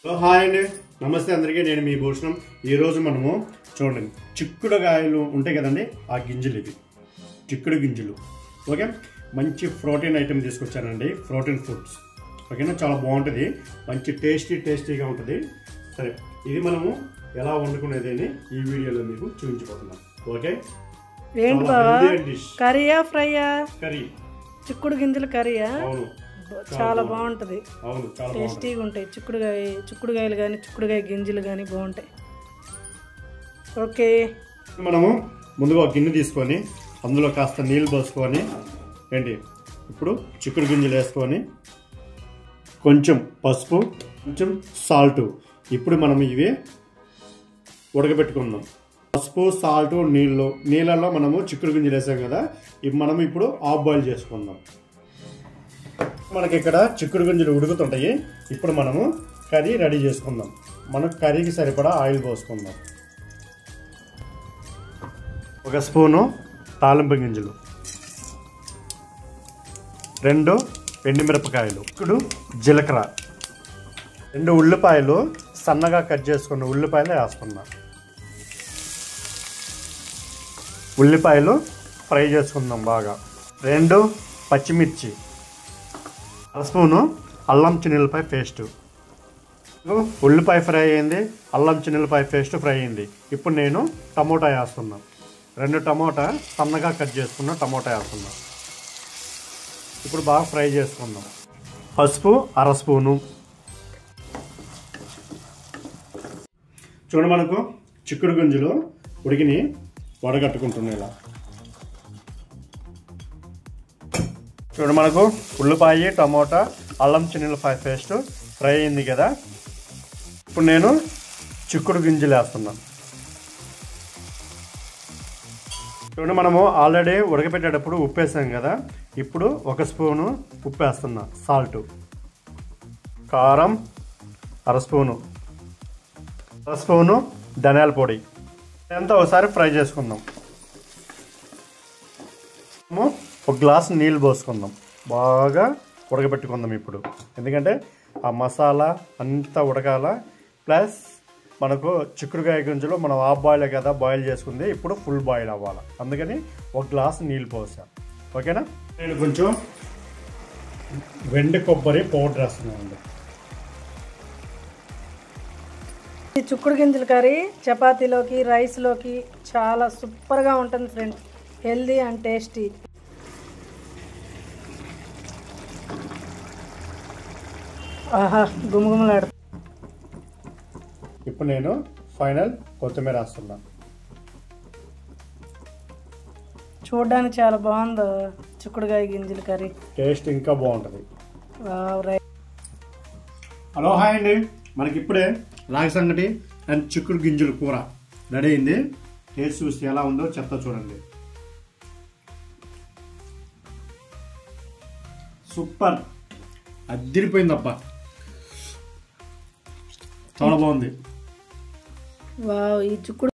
Hi అండి, నమస్తే అందరికీ. నేను మీ భూషణం. ఈరోజు మనము చూడండి, చిక్కుడుకాయలు ఉంటాయి కదండి, ఆ గింజలు ఇవి చిక్కుడు గింజలు. ఓకే, మంచి ప్రోటీన్ ఐటెం తీసుకొచ్చానండి, ప్రోటీన్ ఫుడ్స్. ఓకేనా, చాలా బాగుంటుంది, మంచి టేస్టీగా ఉంటుంది. సరే, ఇది మనము ఎలా వండుకునేది అని ఈ వీడియోలో మీకు చూపించబోతున్నాం. ఓకే, ఏంటి బావా, కర్రీయా ఫ్రైయా? కర్రీ, చిక్కుడు గింజలు కర్రీయా? అవును, చాలా బాగుంటుంది, అవును, చాలా టేస్టీగా ఉంటాయి. చిక్కుడుకాయలు కానీ చిక్కుడుకాయ గింజలు కానీ బాగుంటాయి. ఓకే, మనము ముందుగా ఒక గిన్నె తీసుకొని అందులో కాస్త నీళ్ళు పోసుకొని ఏంటి ఇప్పుడు చిక్కుడు గింజలు వేసుకొని కొంచెం పసుపు, కొంచెం సాల్ట్. ఇప్పుడు మనం ఇవి ఉడకబెట్టుకుందాం. పసుపు, సాల్ట్, నీళ్ళల్లో మనము చిక్కుడు గింజలు వేసాం కదా, మనం ఇప్పుడు హాఫ్ బాయిల్ చేసుకుందాం. మనకి ఇక్కడ చిక్కుడు గింజలు ఉడుకుతుంటాయి. ఇప్పుడు మనము కర్రీ రెడీ చేసుకుందాం. మనకు కర్రీకి సరిపడా ఆయిల్ పోసుకుందాం. ఒక స్పూను తాలింపు గింజలు, 2 ఎండుమిరపకాయలు, ఇప్పుడు జీలకర్ర, 2 ఉల్లిపాయలు సన్నగా కట్ చేసుకున్న ఉల్లిపాయలు వేసుకుందాం. ఉల్లిపాయలు ఫ్రై చేసుకుందాం బాగా. 2 పచ్చిమిర్చి, 1 స్పూను అల్లం చిన్నులపాయ పేస్ట్. ఉల్లిపాయ ఫ్రై అయింది, అల్లం చిన్నులపాయ పేస్ట్ ఫ్రై అయింది. ఇప్పుడు నేను టమోటా వేస్తున్నాను. 2 టమోటా సన్నగా కట్ చేసుకున్న టమోటా వేస్తున్నాం. ఇప్పుడు బాగా ఫ్రై చేసుకుందాం. పసుపు 1 స్పూను. చూడండి, మనకు చిక్కుడు గింజలు ఉడికిని వడగట్టుకుంటున్నాయి. ఇలా చూడండి, మనకు ఉల్లిపాయ, టమోటా, అల్లం చిన్నులపాయ పేస్ట్ ఫ్రై అయింది కదా. ఇప్పుడు నేను చిక్కుడు గింజలు వేస్తున్నాను. చూడండి, మనము ఆల్రెడీ ఉడకపెట్టేటప్పుడు ఉప్పు వేసాం కదా. ఇప్పుడు 1 స్పూను ఉప్పు వేస్తున్నా. సాల్ట్, కారం 1 స్పూను, 1 స్పూను ధనియాల పొడి. అంతా ఒకసారి ఫ్రై చేసుకుందాం. ఒక గ్లాస్ నీళ్ళు పోసుకుందాం, బాగా ఉడకబెట్టుకుందాం ఇప్పుడు. ఎందుకంటే ఆ మసాలా అంతా ఉడకాల, ప్లస్ మనకు చిక్కుడుకాయ గింజలు మనం హాఫ్ బాయిల్ కదా బాయిల్ చేసుకుంది, ఇప్పుడు ఫుల్ బాయిల్ అవ్వాలి. అందుకని 1 గ్లాస్ నీళ్ళు పోసా. ఓకేనా, నేను కొంచెం వెండి కొబ్బరి పౌడర్ వేస్తున్నాను. ఈ చిక్కుడు గింజల కర్రీ చపాతీలోకి, రైస్లోకి చాలా సూపర్గా ఉంటుంది ఫ్రెండ్స్. Healthy and tasty. ఆహా, గుమగుమలాడు. ఇప్పుడు నేను ఫైనల్ కొత్తిమీర వేస్తున్నా. చూడడానికి చాలా బాగుంది చిక్కుడుకాయ గింజల కర్రీ, టేస్ట్ ఇంకా బాగుంటుంది. రైట్. హలో, హాయ్ అండి. మనకి ఇప్పుడే రాగి సంగటి అండ్ చిక్కుడు గింజలు కూర రెడీ అయింది. టేస్ట్ చూసి ఎలా ఉందో చెప్తా చూడండి. సూపర్, అదిరిపోయిందబ్బా, చాలా బాగుంది. వావ్, ఈ చిక్కుడు